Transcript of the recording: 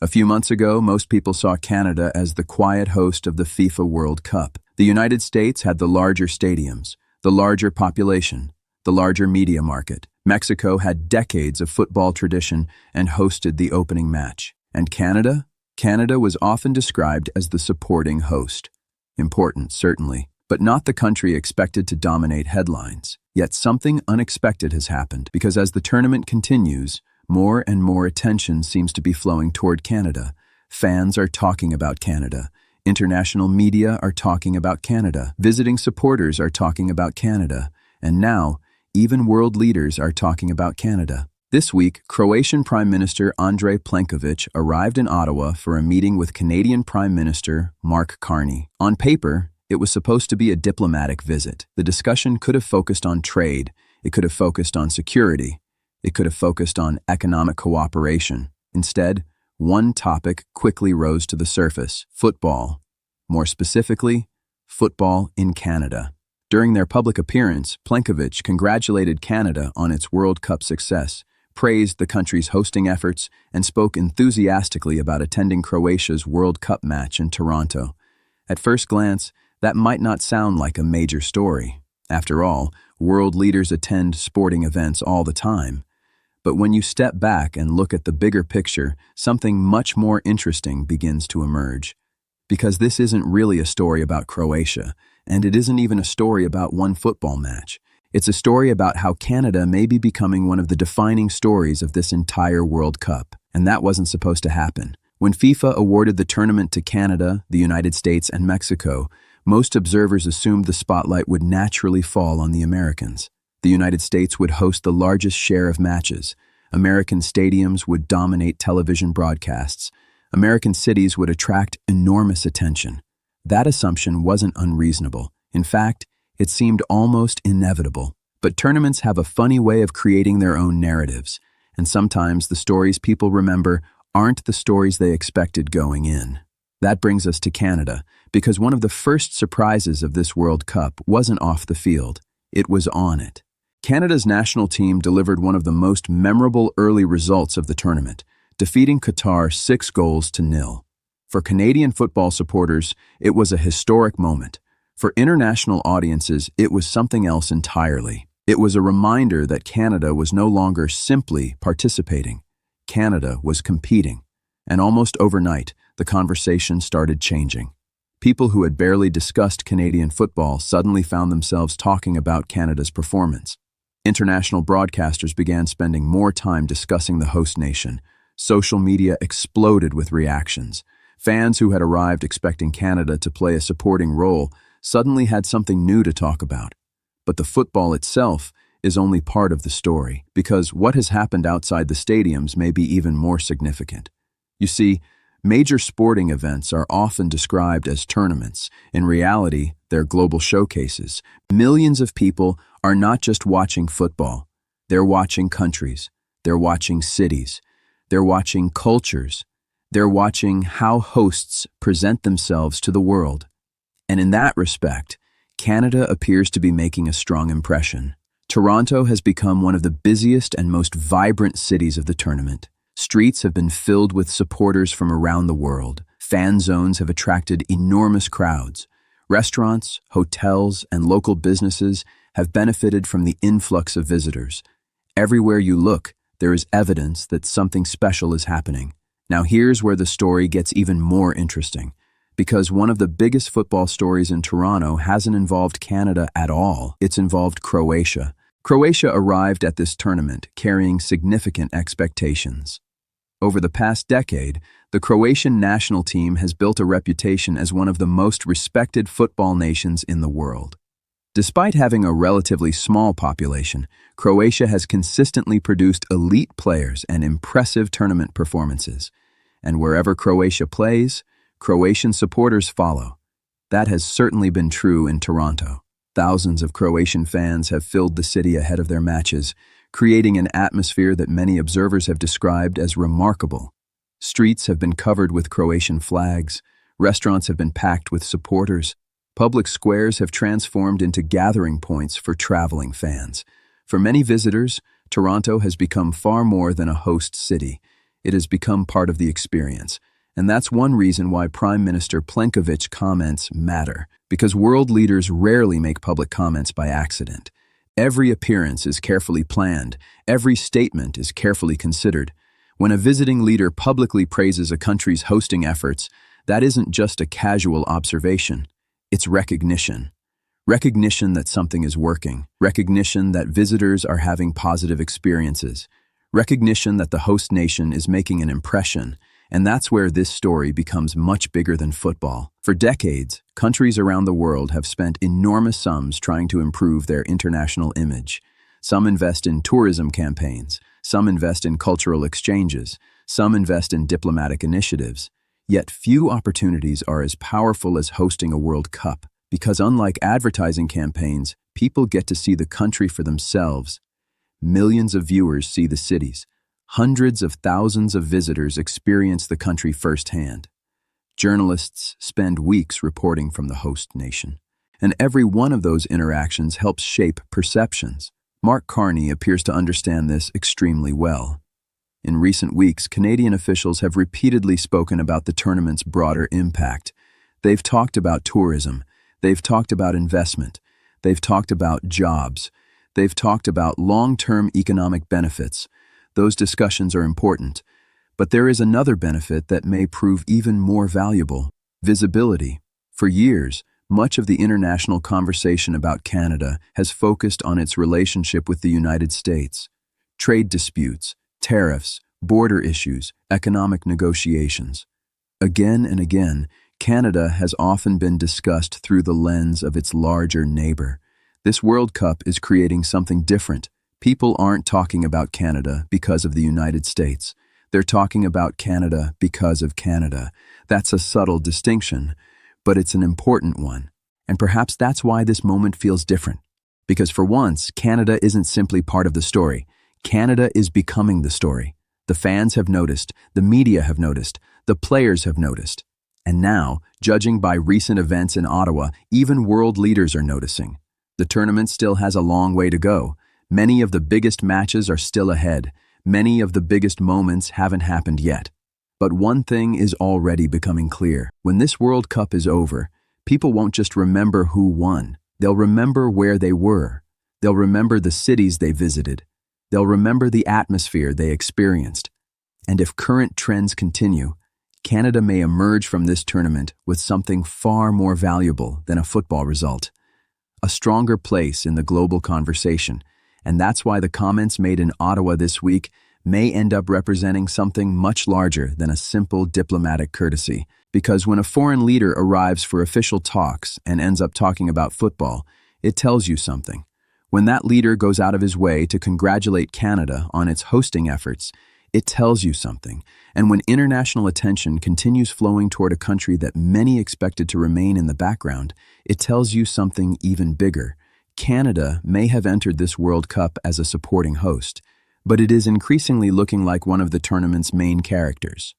A few months ago, most people saw Canada as the quiet host of the FIFA World Cup. The United States had the larger stadiums, the larger population, the larger media market. Mexico had decades of football tradition and hosted the opening match. And Canada? Canada was often described as the supporting host. Important, certainly, but not the country expected to dominate headlines. Yet something unexpected has happened, because as the tournament continues, more and more attention seems to be flowing toward Canada. Fans are talking about Canada. International media are talking about Canada. Visiting supporters are talking about Canada. And now, even world leaders are talking about Canada. This week, Croatian Prime Minister Andrej Plenković arrived in Ottawa for a meeting with Canadian Prime Minister Carney. On paper, it was supposed to be a diplomatic visit. The discussion could have focused on trade. It could have focused on security. It could have focused on economic cooperation. Instead, one topic quickly rose to the surface: football. More specifically, football in Canada. During their public appearance, Plenković congratulated Canada on its World Cup success, praised the country's hosting efforts, and spoke enthusiastically about attending Croatia's World Cup match in Toronto. At first glance, that might not sound like a major story. After all, world leaders attend sporting events all the time. But when you step back and look at the bigger picture, something much more interesting begins to emerge. Because this isn't really a story about Croatia, and it isn't even a story about one football match. It's a story about how Canada may be becoming one of the defining stories of this entire World Cup. And that wasn't supposed to happen. When FIFA awarded the tournament to Canada, the United States, and Mexico, most observers assumed the spotlight would naturally fall on the Americans. The United States would host the largest share of matches. American stadiums would dominate television broadcasts. American cities would attract enormous attention. That assumption wasn't unreasonable. In fact, it seemed almost inevitable. But tournaments have a funny way of creating their own narratives, and sometimes the stories people remember aren't the stories they expected going in. That brings us to Canada, because one of the first surprises of this World Cup wasn't off the field. It was on it. Canada's national team delivered one of the most memorable early results of the tournament, defeating Qatar 6-0. For Canadian football supporters, it was a historic moment. For international audiences, it was something else entirely. It was a reminder that Canada was no longer simply participating. Canada was competing. And almost overnight, the conversation started changing. People who had barely discussed Canadian football suddenly found themselves talking about Canada's performance. International broadcasters began spending more time discussing the host nation. Social media exploded with reactions. Fans who had arrived expecting Canada to play a supporting role suddenly had something new to talk about. But the football itself is only part of the story, because what has happened outside the stadiums may be even more significant. You see, major sporting events are often described as tournaments. In reality, they're global showcases. Millions of people are not just watching football. They're watching countries. They're watching cities. They're watching cultures. They're watching how hosts present themselves to the world. And in that respect, Canada appears to be making a strong impression. Toronto has become one of the busiest and most vibrant cities of the tournament. Streets have been filled with supporters from around the world. Fan zones have attracted enormous crowds. Restaurants, hotels, and local businesses have benefited from the influx of visitors. Everywhere you look, there is evidence that something special is happening. Now here's where the story gets even more interesting, because one of the biggest football stories in Toronto hasn't involved Canada at all. It's involved Croatia. Croatia arrived at this tournament carrying significant expectations. Over the past decade, the Croatian national team has built a reputation as one of the most respected football nations in the world. Despite having a relatively small population, Croatia has consistently produced elite players and impressive tournament performances. And wherever Croatia plays, Croatian supporters follow. That has certainly been true in Toronto. Thousands of Croatian fans have filled the city ahead of their matches, creating an atmosphere that many observers have described as remarkable. Streets have been covered with Croatian flags, restaurants have been packed with supporters, public squares have transformed into gathering points for traveling fans. For many visitors, Toronto has become far more than a host city. It has become part of the experience. And that's one reason why Prime Minister Plenković comments matter, because world leaders rarely make public comments by accident. Every appearance is carefully planned. Every statement is carefully considered. When a visiting leader publicly praises a country's hosting efforts, that isn't just a casual observation. It's recognition. Recognition that something is working. Recognition that visitors are having positive experiences. Recognition that the host nation is making an impression. And that's where this story becomes much bigger than football. For decades, countries around the world have spent enormous sums trying to improve their international image. Some invest in tourism campaigns, some invest in cultural exchanges, some invest in diplomatic initiatives. Yet few opportunities are as powerful as hosting a World Cup, because unlike advertising campaigns, people get to see the country for themselves. Millions of viewers see the cities. Hundreds of thousands of visitors experience the country firsthand. Journalists spend weeks reporting from the host nation, and every one of those interactions helps shape perceptions. Mark Carney appears to understand this extremely well. In recent weeks, Canadian officials have repeatedly spoken about the tournament's broader impact. They've talked about tourism, they've talked about investment, they've talked about jobs, they've talked about long-term economic benefits. Those discussions are important, but there is another benefit that may prove even more valuable: visibility. For years, much of the international conversation about Canada has focused on its relationship with the United States. Trade disputes, tariffs, border issues, economic negotiations. Again and again, Canada has often been discussed through the lens of its larger neighbor. This World Cup is creating something different. People aren't talking about Canada because of the United States. They're talking about Canada because of Canada. That's a subtle distinction, but it's an important one. And perhaps that's why this moment feels different. Because for once, Canada isn't simply part of the story. Canada is becoming the story. The fans have noticed, the media have noticed, the players have noticed. And now, judging by recent events in Ottawa, even world leaders are noticing. The tournament still has a long way to go. Many of the biggest matches are still ahead. Many of the biggest moments haven't happened yet. But one thing is already becoming clear. When this World Cup is over, people won't just remember who won. They'll remember where they were. They'll remember the cities they visited. They'll remember the atmosphere they experienced. And if current trends continue, Canada may emerge from this tournament with something far more valuable than a football result. A stronger place in the global conversation. And that's why the comments made in Ottawa this week may end up representing something much larger than a simple diplomatic courtesy. Because when a foreign leader arrives for official talks and ends up talking about football, it tells you something. When that leader goes out of his way to congratulate Canada on its hosting efforts, it tells you something. And when international attention continues flowing toward a country that many expected to remain in the background, it tells you something even bigger. Canada may have entered this World Cup as a supporting host, but it is increasingly looking like one of the tournament's main characters.